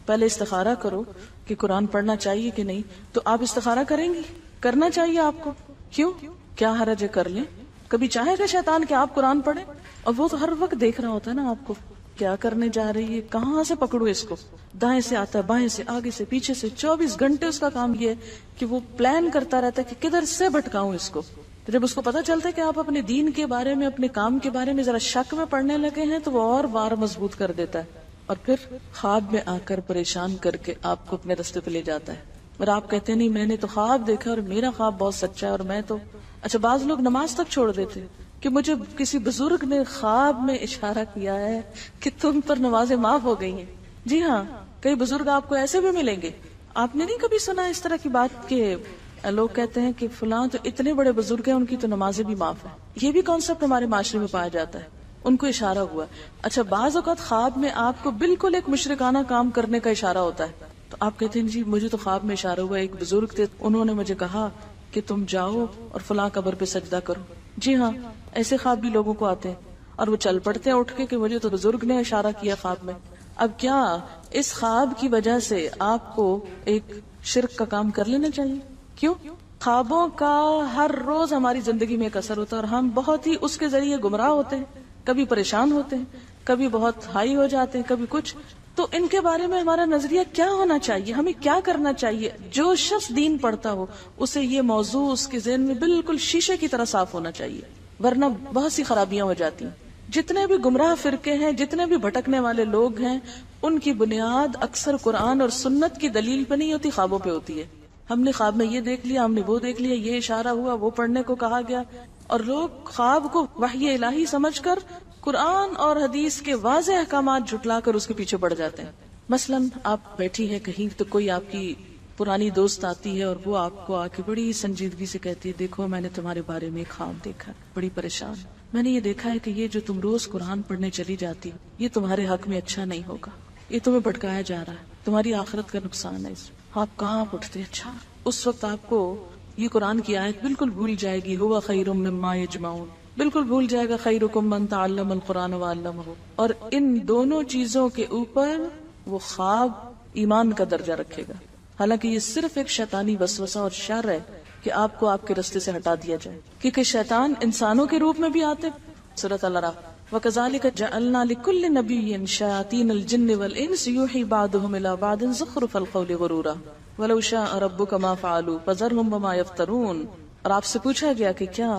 پہلے استخارہ کرو کہ قرآن پڑھنا چاہیے کہ نہیں، تو آپ استخارہ کریں گی؟ کرنا چاہیے آپ کو. کیوں؟ کیا حرج ہے؟ کر لیں. کبھی چاہے گا شیطان کہ آپ قرآن پڑھیں؟ اور وہ تو ہر وقت دیکھ رہا ہوتا ہے نا آپ کو، کیا کرنے جا رہی ہے، کہاں سے پکڑو اس کو. دائیں سے آتا ہے، بائیں سے، آگے سے، پیچھے سے. 24 گھنٹے اس کا کام یہ ہے کہ وہ پلان کرتا رہتا ہے کہ کدھر سے بھٹکاؤں اس کو. جب اس کو پتا چلتا ہے کہ آپ اپنے دین کے بارے میں، اپنے کام کے بارے میں ذرا شک میں پڑنے لگے ہیں، تو وہ اور بار مضبوط کر دیتا ہے اور پھر خواب میں آ کر پریشان کر کے آپ کو اپنے راستے پہ لے جاتا ہے. اور آپ کہتے ہیں نہیں میں نے تو خواب دیکھا اور میرا خواب بہت سچا ہے اور میں تو. اچھا بعض لوگ نماز تک چھوڑ دیتے کہ مجھے کسی بزرگ نے خواب میں اشارہ کیا ہے کہ تم پر نمازیں معاف ہو گئی ہیں. جی ہاں، کئی بزرگ آپ کو ایسے بھی ملیں گے. آپ نے نہیں کبھی سنا اس طرح کی بات کہ لوگ کہتے ہیں کہ فلاں تو اتنے بڑے بزرگ ہیں، ان کی تو نمازیں بھی معاف ہیں. یہ بھی کانسیپٹ ہمارے معاشرے میں پایا جاتا ہے. ان کو اشارہ ہوا. اچھا بعض اوقات خواب میں آپ کو بالکل ایک مشرکانہ کام کرنے کا اشارہ ہوتا ہے، تو آپ کہتے ہیں جی مجھے تو خواب میں اشارہ ہوا، ایک بزرگ تھے انہوں نے مجھے کہا کہ تم جاؤ اور فلاں قبر پہ سجدہ کرو. جی ہاں، ایسے خواب بھی لوگوں کو آتے ہیں اور وہ چل پڑتے ہیں اٹھ کے کہ مجھے تو بزرگ نے اشارہ کیا خواب میں. اب کیا اس خواب کی وجہ سے آپ کو ایک شرک کا کام کر لینا چاہیے؟ کیوں؟ خوابوں کا ہر روز ہماری زندگی میں ایک اثر ہوتا ہے اور ہم بہت ہی اس کے ذریعے گمراہ ہوتے ہیں، کبھی پریشان ہوتے ہیں، کبھی بہت ہائی ہو جاتے ہیں، کبھی کچھ. تو ان کے بارے میں ہمارا نظریہ کیا ہونا چاہیے؟ ہمیں کیا کرنا چاہیے؟ جو شخص دین پڑھتا ہو اسے یہ موضوع اس کے ذہن میں بالکل شیشے کی طرح صاف ہونا چاہیے، ورنہ بہت سی خرابیاں ہو جاتی ہیں. جتنے بھی گمراہ فرقے ہیں، جتنے بھی بھٹکنے والے لوگ ہیں، ان کی بنیاد اکثر قرآن اور سنت کی دلیل پہ نہیں ہوتی، خوابوں پہ ہوتی ہے. ہم نے خواب میں یہ دیکھ لیا، ہم نے وہ دیکھ لیا، یہ اشارہ ہوا، وہ پڑھنے کو کہا گیا، اور لوگ خواب کو وحی الہی سمجھ کر قرآن اور حدیث کے واضح احکامات جھٹلا کر اس کے پیچھے پڑ جاتے ہیں. مثلا آپ بیٹھی ہیں کہیں تو کوئی آپ کی پرانی دوست آتی ہے اور وہ آپ کو آ کے بڑی سنجیدگی سے کہتی ہے دیکھو میں نے تمہارے بارے میں خواب دیکھا، بڑی پریشان، میں نے یہ دیکھا ہے کہ یہ جو تم روز قرآن پڑھنے چلی جاتی یہ تمہارے حق میں اچھا نہیں ہوگا، یہ تمہیں بھٹکایا جا رہا ہے، تمہاری آخرت کا نقصان ہے اس میں. آپ کہاں اٹھتے. اچھا اس وقت آپ کو یہ قرآن کی آیت بالکل بھول جائے گی، ہوا خیر مما یجمعون، بالکل بھول جائے گا خیرکم من تعلم القرآن وعلمہ. اور ان دونوں چیزوں کے اوپر وہ خواب ایمان کا درجہ رکھے گا. حالانکہ یہ صرف ایک شیطانی وسوسہ اور شر ہے کہ آپ کو آپ کے رستے سے ہٹا دیا جائے، کیونکہ شیطان انسانوں کے روپ میں بھی آتے. سورۃ العراف وَكَذَلِكَ جَعَلْنَا لِكُلِّ نَبِيٍّ شَيَاطِينَ الْجِنِّ وَالْإِنسِ يُوحِي بَعْضُهُمْ إِلَى بَعْضٍ زُخْرُفَ الْقَوْلِ غُرُورًا وَلَوْ شَاءَ رَبُّكَ مَا فَعَلُوا فَذَرْهُمْ وَمَا يَفْتَرُونَ. اور آپ سے پوچھا گیا کہ کیا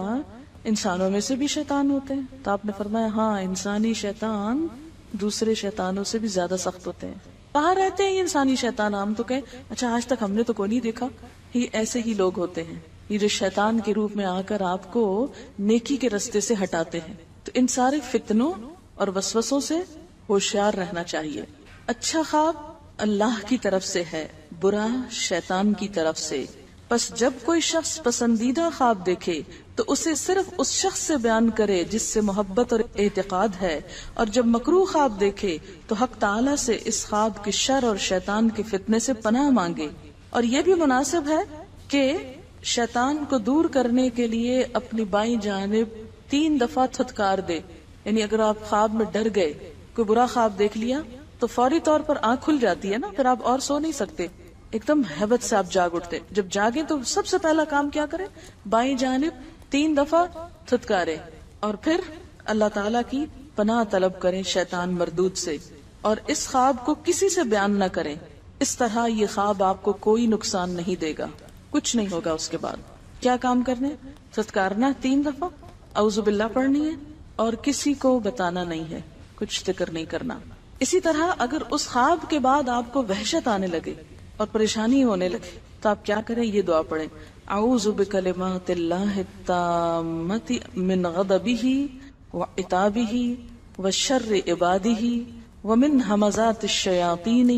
انسانوں میں سے بھی شیطان ہوتے ہیں؟ تو آپ نے فرمایا ہاں، انسانی شیطان دوسرے شیطانوں سے بھی زیادہ سخت ہوتے ہیں. کہاں رہتے ہیں یہ انسانی شیطان؟ ہم تو کہیں اچھا آج تک ہم نے تو کوئی نہیں دیکھا. یہ ایسے ہی لوگ ہوتے ہیں، یہ جو شیطان کے روپ میں آ کر آپ کو نیکی کے رستے سے ہٹاتے ہیں. تو ان سارے فتنوں اور وسوسوں سے ہوشیار رہنا چاہیے. اچھا خواب اللہ کی طرف سے ہے، برا شیطان کی طرف سے. بس جب کوئی شخص پسندیدہ خواب دیکھے تو اسے صرف اس شخص سے بیان کرے جس سے محبت اور اعتقاد ہے، اور جب مکروہ خواب دیکھے تو حق تعالی سے اس خواب کے شر اور شیطان کے فتنے سے پناہ مانگے. اور یہ بھی مناسب ہے کہ شیطان کو دور کرنے کے لیے اپنی بائیں جانب 3 دفعہ تھتکار دے. یعنی اگر آپ خواب میں ڈر گئے، کوئی برا خواب دیکھ لیا تو فوری طور پر آنکھ کھل جاتی ہے نا، پھر آپ اور سو نہیں سکتے، ایک دم ہیبت سے آپ جاگ اٹھتے. جب جاگیں تو سب سے پہلا کام کیا کریں؟ بائیں جانب 3 دفعہ تھتکارے اور پھر اللہ تعالیٰ کی پناہ طلب کریں شیطان مردود سے، اور اس خواب کو کسی سے بیان نہ کریں. اس طرح یہ خواب آپ کو کوئی نقصان نہیں دے گا، کچھ نہیں ہوگا. اس کے بعد کیا کام کرنے؟ تھتکارنا 3 دفعہ، اعوذ باللہ پڑھنی ہے، اور کسی کو بتانا نہیں ہے، کچھ ذکر نہیں کرنا. اسی طرح اگر اس خواب کے بعد آپ کو وحشت آنے لگے اور پریشانی ہونے لگے تو آپ کیا کریں؟ یہ دعا پڑھیں، اعوذ بکلمات اللہ التامۃ من غضبہ وعتابہ وشر عبادہ ومن ہمزات الشیاطین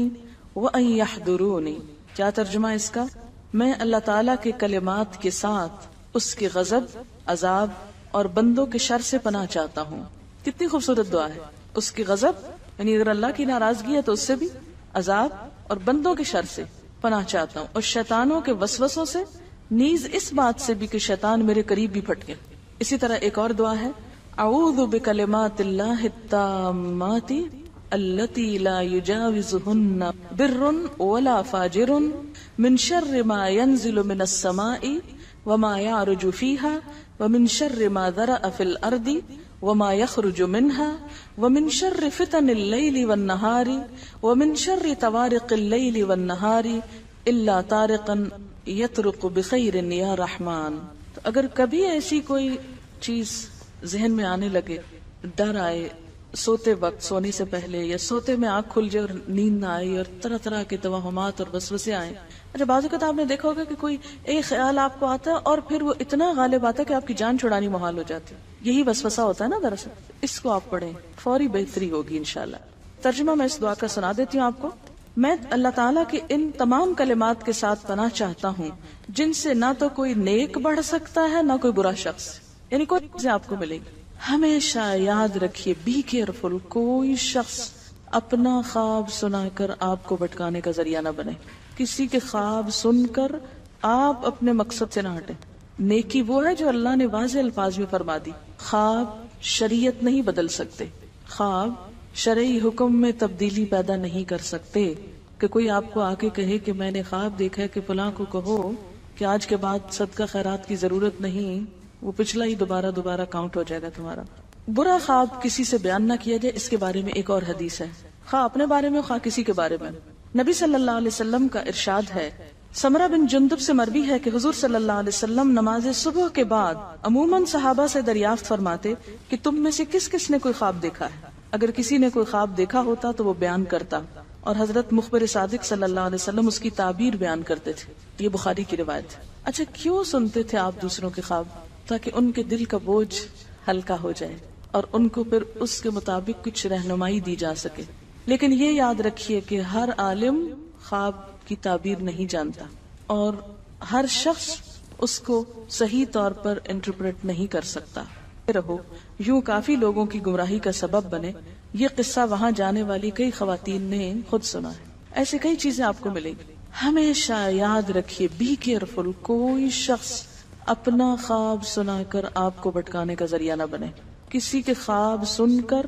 وان یحضرون. کیا ترجمہ اس کا؟ میں اللہ تعالیٰ کے کلمات کے ساتھ اس کے غضب، عذاب اور بندوں کے شر سے پناہ چاہتا ہوں. کتنی خوبصورت دعا ہے. اس کی غضب یعنی اگر اللہ کی ناراضگی ہے تو اس سے بھی، عذاب اور بندوں کے شر سے پناہ چاہتا ہوں، اور شیطانوں کے وسوسوں سے، نیز اس بات سے بھی کہ شیطان میرے قریب بھی پھٹکے. اسی طرح ایک اور دعا ہے، اعوذ بکلمات اللہ التامات التی لا یجاوزہن بر ولا فاجر من شر ما ينزل من السماء وما يعرج فيها ومن شر ما ذرأ في الأرض وما يخرج منها ومن شر فتن الليل والنهار ومن شر طوارق الليل والنهار إلا طارقا يطرق بخير يا رحمن. تو اگر کبھی ایسی کوئی چیز ذہن میں آنے لگے، ڈر آئے سوتے وقت، سونے سے پہلے، یا سوتے میں آنکھ کھل جائے اور نیند نہ آئی اور طرح طرح کے توہمات اور وسوسے آئیں. اچھا بعض اوقات آپ نے دیکھا ہوگا کہ کوئی ایک خیال آپ کو آتا ہے اور پھر وہ اتنا غالب آتا ہے کہ آپ کی جان چھڑانی محال ہو جاتی ہے. یہی وسوسہ ہوتا ہے نا دراصل. اس کو آپ پڑھیں، فوری بہتری ہوگی انشاءاللہ. ترجمہ میں اس دعا کا سنا دیتی ہوں آپ کو. میں اللہ تعالیٰ کے ان تمام کلمات کے ساتھ پناہ چاہتا ہوں جن سے نہ تو کوئی نیک بڑھ سکتا ہے نہ کوئی برا شخص، یعنی کوئی چیز آپ کو ملے گی. ہمیشہ یاد رکھیے، بی کیئرفل، کوئی شخص اپنا خواب سنا کر آپ کو بھٹکانے کا ذریعہ نہ بنے. کسی کے خواب سن کر آپ اپنے مقصد سے نہ ہٹیں. نیکی وہ ہے جو اللہ نے واضح الفاظ میں فرما دی. خواب شریعت نہیں بدل سکتے، خواب شرعی حکم میں تبدیلی پیدا نہیں کر سکتے. کہ کوئی آپ کو آ کے کہے کہ میں نے خواب دیکھا ہے کہ فلاں کو کہو کہ آج کے بعد صدقہ خیرات کی ضرورت نہیں، وہ پچھلا ہی دوبارہ کاؤنٹ ہو جائے گا تمہارا. برا خواب کسی سے بیان نہ کیا جائے. اس کے بارے میں ایک اور حدیث ہے، خواہ اپنے بارے میں خواہ کسی کے بارے میں. نبی صلی اللہ علیہ وسلم کا ارشاد ہے، سمرہ بن جندب سے مروی ہے کہ حضور صلی اللہ علیہ وسلم نماز صبح کے بعد عموماً صحابہ سے دریافت فرماتے کہ تم میں سے کس کس نے کوئی خواب دیکھا ہے. اگر کسی نے کوئی خواب دیکھا ہوتا تو وہ بیان کرتا، اور حضرت مخبر صادق صلی اللہ علیہ وسلم اس کی تعبیر بیان کرتے تھے. یہ بخاری کی روایت ہے. اچھا کیوں سنتے تھے آپ دوسروں کے خواب؟ تاکہ ان کے دل کا بوجھ ہلکا ہو جائے اور ان کو پھر اس کے مطابق کچھ رہنمائی دی جا سکے. لیکن یہ یاد رکھیے کہ ہر عالم خواب کی تعبیر نہیں جانتا اور ہر شخص اس کو صحیح طور پر انٹرپریٹ نہیں کر سکتا. رہو یوں کافی لوگوں کی گمراہی کا سبب بنے. یہ قصہ وہاں جانے والی کئی خواتین نے خود سنا ہے. ایسے کئی چیزیں آپ کو ملیں گی. ہمیشہ یاد رکھیے، بی کیئرفل، کوئی شخص اپنا خواب سنا کر آپ کو بھٹکانے کا ذریعہ نہ بنے. کسی کے خواب سن کر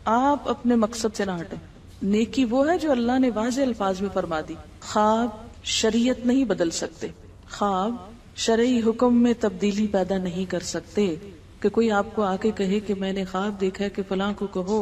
آپ اپنے مقصد سے نہ ہٹیں. نیکی وہ ہے جو اللہ نے واضح الفاظ میں فرما دی. خواب شریعت نہیں بدل سکتے، خواب شرعی حکم میں تبدیلی پیدا نہیں کر سکتے. کہ کوئی آپ کو آ کے کہے کہ میں نے خواب دیکھا ہے کہ فلاں کو کہو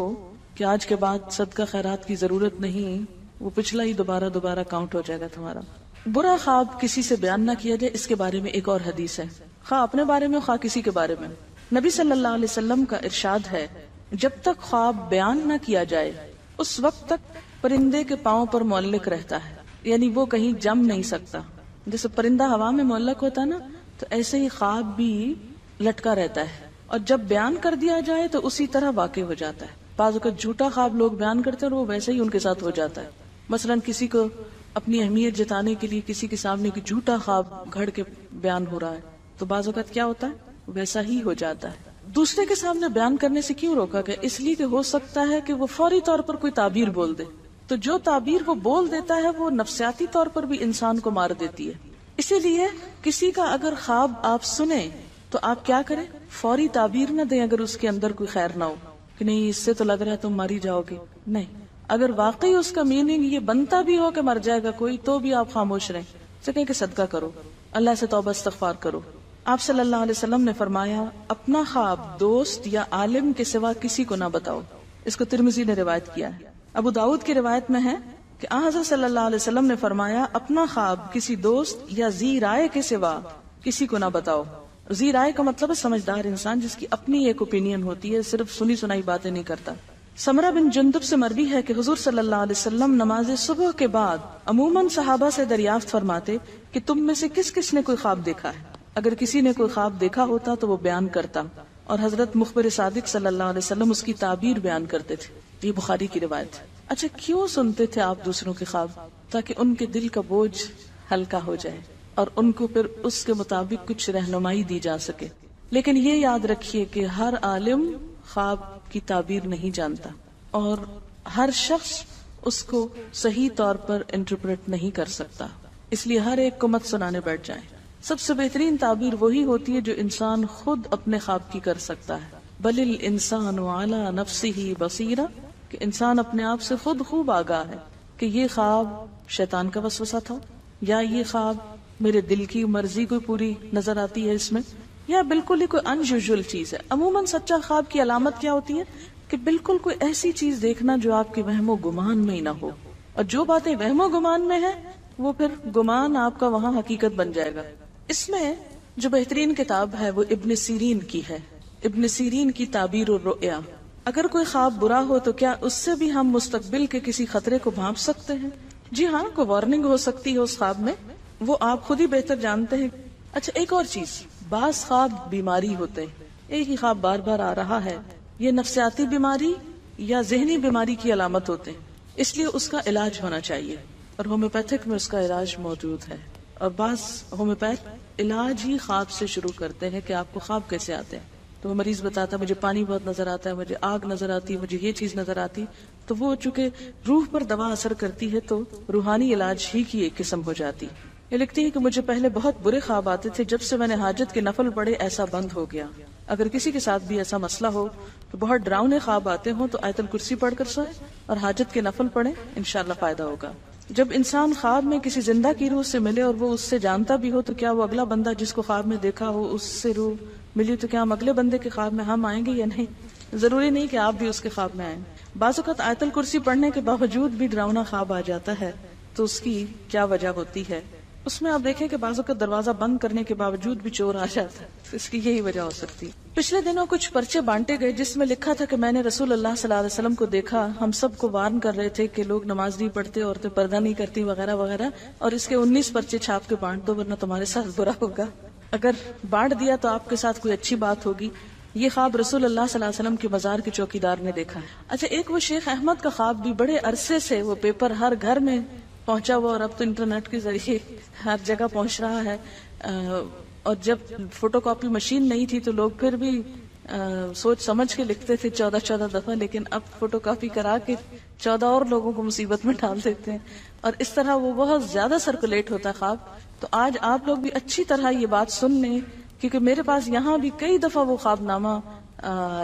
کہ آج کے بعد صدقہ خیرات کی ضرورت نہیں، وہ پچھلا ہی دوبارہ کاؤنٹ ہو جائے گا تمہارا. برا خواب کسی سے بیان نہ کیا جائے. اس کے بارے میں ایک اور حدیث ہے، خواہ اپنے بارے میں خواہ کسی کے بارے میں. نبی صلی اللہ علیہ وسلم کا ارشاد ہے، جب تک خواب بیان نہ کیا جائے اس وقت تک پرندے کے پاؤں پر معلق رہتا ہے، یعنی وہ کہیں جم نہیں سکتا. جیسے پرندہ ہوا میں معلق ہوتا ہے نا، تو ایسے ہی خواب بھی لٹکا رہتا ہے، اور جب بیان کر دیا جائے تو اسی طرح واقع ہو جاتا ہے. بعض اوقات جھوٹا خواب لوگ بیان کرتے ہیں اور وہ ویسے ہی ان کے ساتھ ہو جاتا ہے. مثلا کسی کو اپنی اہمیت جتانے کے لیے کسی کے سامنے کی جھوٹا خواب گھڑ کے بیان ہو رہا ہے، تو بعض اوقات کیا ہوتا ہے، ویسا ہی ہو جاتا ہے. دوسرے کے سامنے بیان کرنے سے کیوں روکا گیا؟ اس لیے کہ ہو سکتا ہے کہ وہ فوری طور پر کوئی تعبیر بول دے، تو جو تعبیر وہ بول دیتا ہے وہ نفسیاتی طور پر بھی انسان کو مار دیتی ہے. اسی لیے کسی کا اگر خواب آپ سنیں تو آپ کیا کریں، فوری تعبیر نہ دیں اگر اس کے اندر کوئی خیر نہ ہو کہ نہیں اس سے تو لگ رہا ہے تم ماری جاؤ گے. نہیں، اگر واقعی اس کا میننگ یہ بنتا بھی ہو کہ مر جائے گا کوئی، تو بھی آپ خاموش رہیں. سکیں کہ صدقہ کرو، اللہ سے توبہ استغفار کرو. آپ صلی اللہ علیہ وسلم نے فرمایا، اپنا خواب دوست یا عالم کے سوا کسی کو نہ بتاؤ. اس کو ترمذی نے روایت کیا ہے. ابو داؤد کی روایت میں ہے کہ حضرت صلی اللہ علیہ وسلم نے فرمایا، اپنا خواب کسی دوست یا ذی رائے کے سوا کسی کو نہ بتاؤ. ذی رائے کا مطلب ہے سمجھدار انسان جس کی اپنی ایک اوپینین ہوتی ہے، صرف سنی سنائی باتیں نہیں کرتا. سمرہ بن جندب سے مروی ہے کہ حضور صلی اللہ علیہ وسلم نماز صبح کے بعد عموماً صحابہ سے دریافت فرماتے کہ تم میں سے کس کس نے کوئی خواب دیکھا ہے. اگر کسی نے کوئی خواب دیکھا ہوتا تو وہ بیان کرتا، اور حضرت مخبر صادق صلی اللہ علیہ وسلم اس کی تعبیر بیان کرتے تھے. یہ بخاری کی روایت ہے. اچھا، کیوں سنتے تھے آپ دوسروں کے خواب؟ تاکہ ان کے دل کا بوجھ ہلکا ہو جائے اور ان کو پھر اس کے مطابق کچھ رہنمائی دی جا سکے. لیکن یہ یاد رکھیے کہ ہر عالم خواب کی تعبیر نہیں جانتا، اور ہر شخص اس کو صحیح طور پر انٹرپریٹ نہیں کر سکتا. اس لیے ہر ایک کو مت سنانے بیٹھ جائیں. سب سے بہترین تعبیر وہی ہوتی ہے جو انسان خود اپنے خواب کی کر سکتا ہے. بل الانسان علی نفسہ بصیرہ، کہ انسان اپنے آپ سے خود خوب آگاہ ہے کہ یہ خواب شیطان کا وسوسہ تھا، یا یہ خواب میرے دل کی مرضی کوئی پوری نظر آتی ہے اس میں، یا بالکل ہی کوئی ان یوزول چیز ہے. عموماً سچا خواب کی علامت کیا ہوتی ہے کہ بالکل کوئی ایسی چیز دیکھنا جو آپ کے وہم و گمان میں ہی نہ ہو، اور جو باتیں وہم و گمان میں ہیں وہ پھر گمان آپ کا وہاں حقیقت بن جائے گا. اس میں جو بہترین کتاب ہے وہ ابن سیرین کی ہے، ابن سیرین کی تعبیر الرؤیا. اگر کوئی خواب برا ہو تو کیا اس سے بھی ہم مستقبل کے کسی خطرے کو بھانپ سکتے ہیں؟ جی ہاں، کوئی وارننگ ہو سکتی ہے اس خواب میں، وہ آپ خود ہی بہتر جانتے ہیں. اچھا، ایک اور چیز، بعض خواب بیماری ہوتے ہیں. ایک ہی خواب بار بار آ رہا ہے، یہ نفسیاتی بیماری یا ذہنی بیماری کی علامت ہوتے ہیں. اس لیے اس کا علاج ہونا چاہیے، اور ہومیوپیتھک میں اس کا علاج موجود ہے. اور بعض ہومیوپیتھ علاج ہی خواب سے شروع کرتے ہیں کہ آپ کو خواب کیسے آتے ہیں. تو وہ مریض بتاتا ہے مجھے پانی بہت نظر آتا ہے، مجھے آگ نظر آتی ہے، مجھے یہ چیز نظر آتی، تو وہ چونکہ روح پر دوا اثر کرتی ہے تو روحانی علاج ہی کی ایک قسم ہو جاتی. یہ لکھتی ہے کہ مجھے پہلے بہت برے خواب آتے تھے، جب سے میں نے حاجت کے نفل پڑھے ایسا بند ہو گیا. اگر کسی کے ساتھ بھی ایسا مسئلہ ہو تو بہت ڈراؤنے خواب آتے ہوں تو آیت الکرسی پڑھ کر سوئے اور حاجت کے نفل پڑھیں، انشاءاللہ فائدہ ہوگا. جب انسان خواب میں کسی زندہ کی روح سے ملے اور وہ اس سے جانتا بھی ہو تو کیا وہ اگلا بندہ جس کو خواب میں دیکھا ہو اس سے روح ملی تو کیا ہم اگلے بندے کے خواب میں ہم آئیں گے یا نہیں؟ ضروری نہیں کہ آپ بھی اس کے خواب میں آئیں. بعض اوقات آیت الکرسی پڑھنے کے باوجود بھی ڈراؤنا خواب آ جاتا ہے، تو اس کی کیا وجہ ہوتی ہے؟ اس میں آپ دیکھیں کہ بعض اوقات دروازہ بند کرنے کے باوجود بھی چور آ جاتا ہے، اس کی یہی وجہ ہو سکتی ہے. پچھلے دنوں کچھ پرچے بانٹے گئے جس میں لکھا تھا کہ میں نے رسول اللہ صلی اللہ علیہ وسلم کو دیکھا، ہم سب کو وارن کر رہے تھے کہ لوگ نماز نہیں پڑھتے، عورتیں پردہ نہیں کرتی وغیرہ وغیرہ، اور اس کے 19 پرچے چھاپ کے بانٹ دو ورنہ تمہارے ساتھ برا ہوگا. اگر بانٹ دیا تو آپ کے ساتھ کوئی اچھی بات ہوگی. یہ خواب رسول اللہ صلی اللہ علیہ وسلم کے مزار کے چوکیدار نے دیکھا ہے. اچھا، ایک وہ شیخ احمد کا خواب بھی بڑے عرصے سے وہ پیپر ہر گھر میں پہنچا ہوا، اور اب تو انٹرنیٹ کے ذریعے ہر جگہ پہنچ رہا ہے. اور جب فوٹو کاپی مشین نہیں تھی تو لوگ پھر بھی سوچ سمجھ کے لکھتے تھے 14 دفعہ، لیکن اب فوٹو کاپی کرا کے 14 اور لوگوں کو مصیبت میں ڈال دیتے ہیں، اور اس طرح وہ بہت زیادہ سرکولیٹ ہوتا ہے خواب. تو آج آپ لوگ بھی اچھی طرح یہ بات سن لیں، کیونکہ میرے پاس یہاں بھی کئی دفعہ وہ خواب نامہ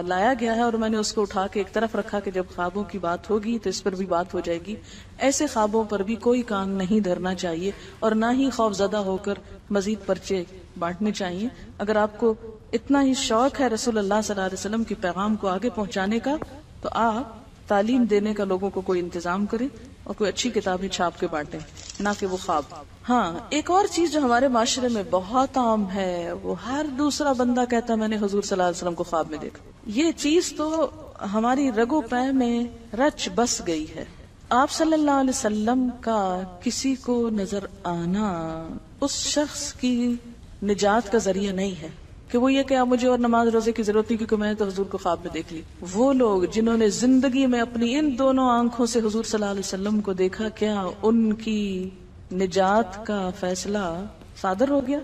لایا گیا ہے، اور میں نے اس کو اٹھا کے ایک طرف رکھا کہ جب خوابوں کی بات ہوگی تو اس پر بھی بات ہو جائے گی. ایسے خوابوں پر بھی کوئی کان نہیں دھرنا چاہیے، اور نہ ہی خوف زدہ ہو کر مزید پرچے بانٹنے چاہیے. اگر آپ کو اتنا ہی شوق ہے رسول اللہ صلی اللہ علیہ وسلم کے پیغام کو آگے پہنچانے کا، تو آپ تعلیم دینے کا لوگوں کو کوئی انتظام کریں اور کوئی اچھی کتابیں چھاپ کے بانٹیں، نہ کہ وہ خواب. ہاں، ایک اور چیز جو ہمارے معاشرے میں بہت عام ہے، وہ ہر دوسرا بندہ کہتا ہے میں نے حضور صلی اللہ علیہ وسلم کو خواب میں دیکھا. یہ چیز تو ہماری رگو پے میں رچ بس گئی ہے. آپ صلی اللہ علیہ وسلم کا کسی کو نظر آنا اس شخص کی نجات کا ذریعہ نہیں ہے کہ وہ یہ کہ اب مجھے اور نماز روزے کی ضرورت نہیں کیونکہ میں نے تو حضور کو خواب میں دیکھ لی. وہ لوگ جنہوں نے زندگی میں اپنی ان دونوں آنکھوں سے حضور صلی اللہ علیہ وسلم کو دیکھا، کیا ان کی نجات کا فیصلہ صادر ہو گیا؟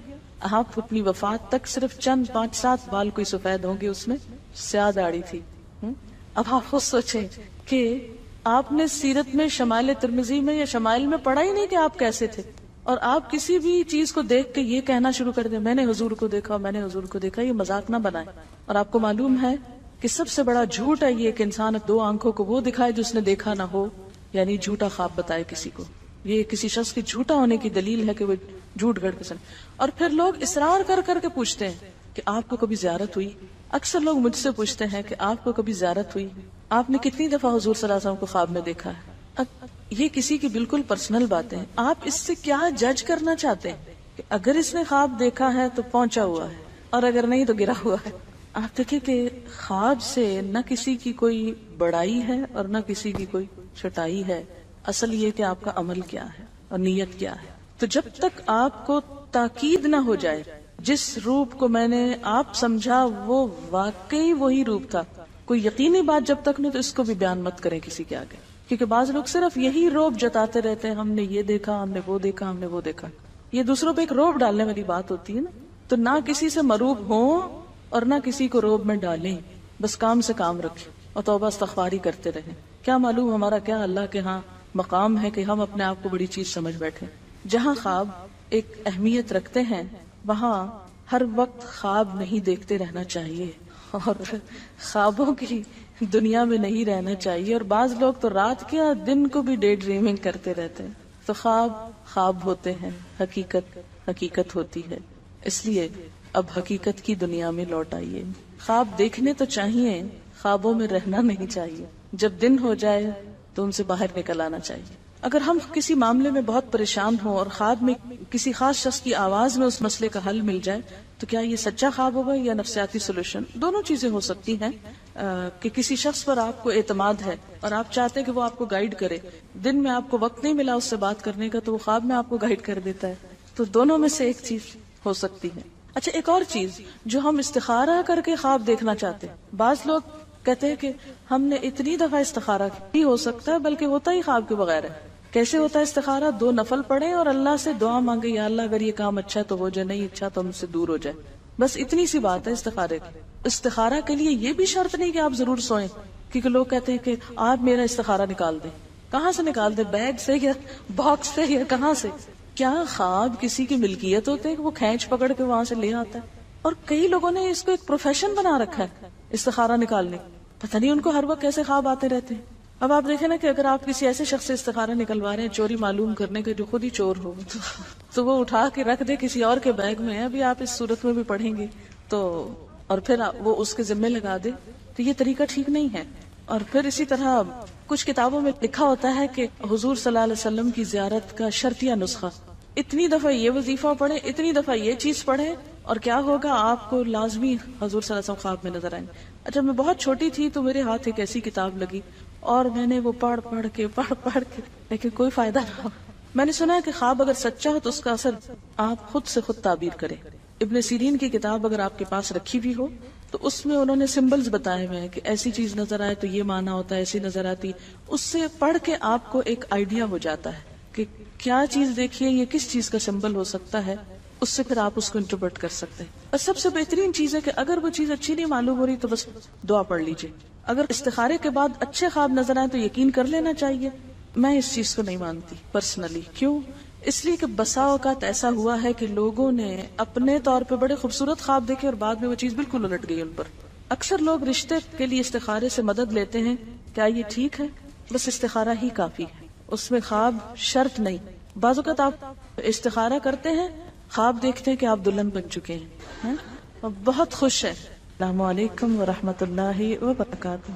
آپ اپنی وفات تک صرف چند 5-7 بال کوئی سفید ہوں گے، اس میں سیاہ داڑھی تھی. اب آپ خود سوچیں کہ آپ نے سیرت میں شمائل ترمذی میں یا شمائل میں پڑھا ہی نہیں کہ آپ کیسے تھے، اور آپ کسی بھی چیز کو دیکھ کے یہ کہنا شروع کر دیں میں نے حضور کو دیکھا، میں نے حضور کو دیکھا. یہ مذاق نہ بنائیں. اور آپ کو معلوم ہے کہ سب سے بڑا جھوٹ ہے یہ کہ انسان 2 آنکھوں کو وہ دکھائے جو اس نے دیکھا نہ ہو، یعنی جھوٹا خواب بتائے کسی کو. یہ کسی شخص کی جھوٹا ہونے کی دلیل ہے کہ وہ جھوٹ گھڑ کے سن. اور پھر لوگ اصرار کر کر کے پوچھتے ہیں کہ آپ کو کبھی زیارت ہوئی. اکثر لوگ مجھ سے پوچھتے ہیں کہ آپ کو کبھی زیارت ہوئی، آپ نے کتنی دفعہ حضور صلی اللہ علیہ وسلم کو خواب میں دیکھا ہے. اب یہ کسی کی بالکل پرسنل باتیں ہیں. آپ اس سے کیا جج کرنا چاہتے ہیں کہ اگر اس نے خواب دیکھا ہے تو پہنچا ہوا ہے، اور اگر نہیں تو گرا ہوا ہے. آپ دیکھیں کہ خواب سے نہ کسی کی کوئی بڑائی ہے اور نہ کسی کی کوئی چھٹائی ہے. اصل یہ کہ آپ کا عمل کیا ہے اور نیت کیا ہے. تو جب تک آپ کو تاکید نہ ہو جائے جس روپ کو میں نے آپ سمجھا وہ واقعی وہی روپ تھا، کوئی یقینی بات جب تک نہیں تو اس کو بھی بیان مت کریں کسی کے آگے. کیونکہ بعض لوگ صرف یہی روب جتاتے رہتے ہیں، ہم نے یہ دیکھا، ہم نے وہ دیکھا، ہم نے وہ دیکھا. یہ دوسروں پہ ایک روب ڈالنے والی بات ہوتی ہے نا. تو نہ کسی سے مروب ہوں اور نہ کسی کو روب میں ڈالیں، بس کام سے کام رکھیں اور توبہ استغفاری کرتے رہیں. کیا معلوم ہمارا کیا اللہ کے ہاں مقام ہے کہ ہم اپنے آپ کو بڑی چیز سمجھ بیٹھے. جہاں خواب ایک اہمیت رکھتے ہیں وہاں ہر وقت خواب نہیں دیکھتے رہنا چاہیے اور خوابوں کی دنیا میں نہیں رہنا چاہیے. اور بعض لوگ تو رات کیا دن کو بھی ڈے ڈریمنگ کرتے رہتے ہیں. تو خواب خواب ہوتے ہیں، حقیقت حقیقت ہوتی ہے. اس لیے اب حقیقت کی دنیا میں لوٹ آئیے. خواب دیکھنے تو چاہیے، خوابوں میں رہنا نہیں چاہیے. جب دن ہو جائے تو ان سے باہر نکل آنا چاہیے. اگر ہم کسی معاملے میں بہت پریشان ہوں اور خواب میں کسی خاص شخص کی آواز میں اس مسئلے کا حل مل جائے تو کیا یہ سچا خواب ہوگا یا نفسیاتی سولوشن؟ دونوں چیزیں ہو سکتی ہیں. کہ کسی شخص پر آپ کو اعتماد ہے اور آپ چاہتے ہیں کہ وہ آپ کو گائیڈ کرے، دن میں آپ کو وقت نہیں ملا اس سے بات کرنے کا تو وہ خواب میں آپ کو گائیڈ کر دیتا ہے. تو دونوں میں سے ایک چیز ہو سکتی ہے. اچھا، ایک اور چیز جو ہم استخارہ کر کے خواب دیکھنا چاہتے ہیں. بعض لوگ کہتے ہیں کہ ہم نے اتنی دفعہ استخارہ کی، ہو سکتا ہے بلکہ ہوتا ہی خواب کے بغیر ہے. کیسے ہوتا ہے استخارہ؟ 2 نفل پڑھیں اور اللہ سے دعا مانگے، یا اللہ اگر یہ کام اچھا تو ہو جائے، نہیں اچھا تو ہم سے دور ہو جائے. بس اتنی سی بات ہے استخارے کی. استخارہ کے لیے یہ بھی شرط نہیں کہ آپ ضرور سوئیں، کیونکہ لوگ کہتے ہیں کہ آپ میرا استخارہ نکال دیں. کہاں سے نکال دیں؟ بیگ سے یا باکس سے یا کہاں سے؟ کیا خواب کسی کی ملکیت ہوتے ہیں کہ وہ کھینچ پکڑ کے وہاں سے لے آتا ہے؟ اور کئی لوگوں نے اس کو ایک پروفیشن بنا رکھا ہے استخارہ نکالنے. پتہ نہیں ان کو ہر وقت کیسے خواب آتے رہتے ہیں. اب آپ دیکھیں نا کہ اگر آپ کسی ایسے شخص سے استخارہ نکلوا رہے ہیں چوری معلوم کرنے کے جو خود ہی چور ہو تو وہ اٹھا کے رکھ دے کسی اور کے بیگ میں. ابھی آپ اس صورت میں بھی پڑھیں گے تو، اور پھر وہ اس کے ذمہ لگا دے تو یہ طریقہ ٹھیک نہیں ہے. اور پھر اسی طرح کچھ کتابوں میں لکھا ہوتا ہے کہ حضور صلی اللہ علیہ وسلم کی زیارت کا شرطیہ نسخہ، اتنی دفعہ یہ وظیفہ پڑھیں، اتنی دفعہ یہ چیز پڑھیں اور کیا ہوگا، آپ کو لازمی حضور صلی اللہ علیہ وسلم خواب میں نظر آئیں. جب میں بہت چھوٹی تھی تو میرے ہاتھ ایک ایسی کتاب لگی اور میں نے وہ پڑھ کے لیکن کوئی فائدہ نہ ہو. میں نے سنا ہے کہ خواب اگر سچا ہو تو اس کا اثر آپ خود سے خود تعبیر کریں. ابن سیرین کی کتاب اگر آپ کے پاس رکھی بھی ہو تو اس میں انہوں نے سمبلز بتائے ہوئے ہیں کہ ایسی چیز نظر آئے تو یہ معنی ہوتا ہے، ایسی نظر آتی. اس سے پڑھ کے آپ کو ایک آئیڈیا ہو جاتا ہے کہ کیا چیز دیکھیے، یہ کس چیز کا سمبل ہو سکتا ہے. اس سے پھر آپ اس کو انٹرپریٹ کر سکتے ہیں. اور سب سے بہترین چیز ہے کہ اگر وہ چیز اچھی نہیں معلوم ہو رہی تو بس دعا پڑھ لیجیے. اگر استخارے کے بعد اچھے خواب نظر آئے تو یقین کر لینا چاہیے. میں اس چیز کو نہیں مانتی پرسنلی. کیوں؟ اس لیے کہ بسا اوقات ایسا ہوا ہے کہ لوگوں نے اپنے طور پہ بڑے خوبصورت خواب دیکھے اور بعد میں وہ چیز بالکل الٹ گئی ان پر. اکثر لوگ رشتے کے لیے استخارے سے مدد لیتے ہیں. کیا یہ ٹھیک ہے؟ بس استخارہ ہی کافی ہے, اس میں خواب شرط نہیں. بعض اوقات آپ استخارہ کرتے ہیں, خواب دیکھتے ہیں کہ آپ دلہن بن چکے ہیں اور بہت خوش ہیں. السلام علیکم ورحمۃ اللہ وبرکاتہ.